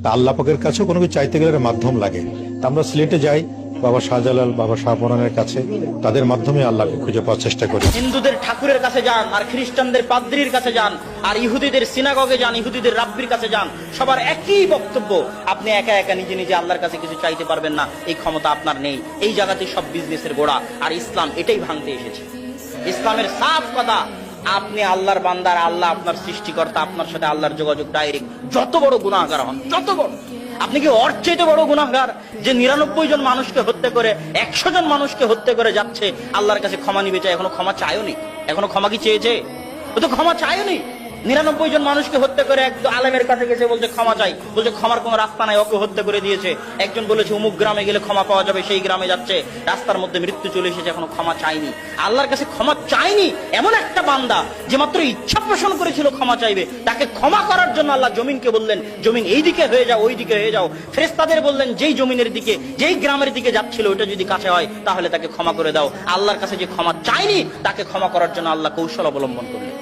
তা আল্লাহ পাকের কাছেও কোনো কিছু চাইতে গেলে একটা মাধ্যম লাগে। তা আমরা সিলেটে যাই বাবা শাহজালাল, বাবা শাহপরানের কাছে, তাদের মাধ্যমে আল্লাহকে খুঁজে পাওয়ার চেষ্টা করি। হিন্দুদের ঠাকুরের কাছে যান, আর খ্রিস্টানদের পাদ্রীর কাছে যান, আর ইহুদিদের সিনাগগে যান, ইহুদিদের রাব্বির কাছে যান, সবার একই বক্তব্য, আপনি একা একা নিজে নিজে আল্লাহর কাছে কিছু চাইতে পারবেন না, এই ক্ষমতা আপনার নেই। এই জায়গাতেই সব বিজনেসের গোড়া, আর ইসলাম এটাই ভাঙতে এসেছে। ইসলামের সাফ কথা, আপনি আল্লাহর বান্দার, আল্লাহ আপনার সৃষ্টিকর্তা, আপনার সাথে আল্লাহর যোগাযোগ ডাইরেক্ট। যত বড় গুনাহগার হন, যত বড়, আপনি কি ওর চাইতে বড় গুনাহগার যে 99 জন মানুষকে হত্যা করে, 100 জন মানুষকে হত্যা করে যাচ্ছে আল্লাহর কাছে ক্ষমা নিবে চায়? এখনো ক্ষমা চায়নি? এখনো ক্ষমা কি চেয়েছে? ও তো ক্ষমা চায়নি। 99 জন মানুষকে হত্যা করে এক আলেমের কাছে গেছে, বলছে ক্ষমা চাই, বলছে ক্ষমার কোনো রাস্তা নাই, ওকে হত্যা করে দিয়েছে। একজন বলেছে অমুক গ্রামে গেলে ক্ষমা পাওয়া যাবে, সেই গ্রামে যাচ্ছে, রাস্তার মধ্যে মৃত্যু চলে এসেছে, এখনো ক্ষমা চাইনি। আল্লাহর কাছে ক্ষমা চাইনি এমন একটা বান্দা যে মাত্র ইচ্ছা পোষণ করেছিল ক্ষমা চাইবে, তাকে ক্ষমা করার জন্য আল্লাহ জমিনকে বললেন, জমিন এই দিকে হয়ে যাও, ওই দিকে হয়ে যাও। ফেরেশতাদের বললেন, যেই জমিনের দিকে, যেই গ্রামের দিকে যাচ্ছিল ওটা যদি কাছে হয় তাহলে তাকে ক্ষমা করে দাও। আল্লাহর কাছে যে ক্ষমা চাইনি তাকে ক্ষমা করার জন্য আল্লাহ কৌশল অবলম্বন করলেন।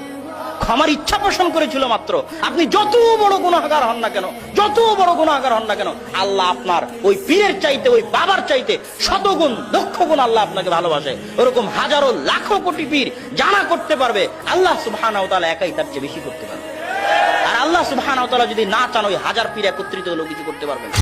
ক্ষমার ইচ্ছা পোষণ করেছিল মাত্র। আপনি যত বড় গুনাহগার হন না কেন, যত বড় গুনাহগার হন না কেন, আল্লাহ আপনার ওই পীরের চাইতে, ওই বাবার চাইতে শতগুণ, লক্ষ গুণ আল্লাহ আপনাকে ভালোবাসে। ওরকম হাজারো লাখো কোটি পীর জানা করতে পারবে, আল্লাহ সুবহানাহু ওয়া তাআলা একাই তার চেয়ে বেশি করতে পারবে। আর আল্লাহ সুবহানাহু ওয়া তাআলা যদি না চান, ওই হাজার পীর একত্রিত হলেও কিছু করতে পারবেন।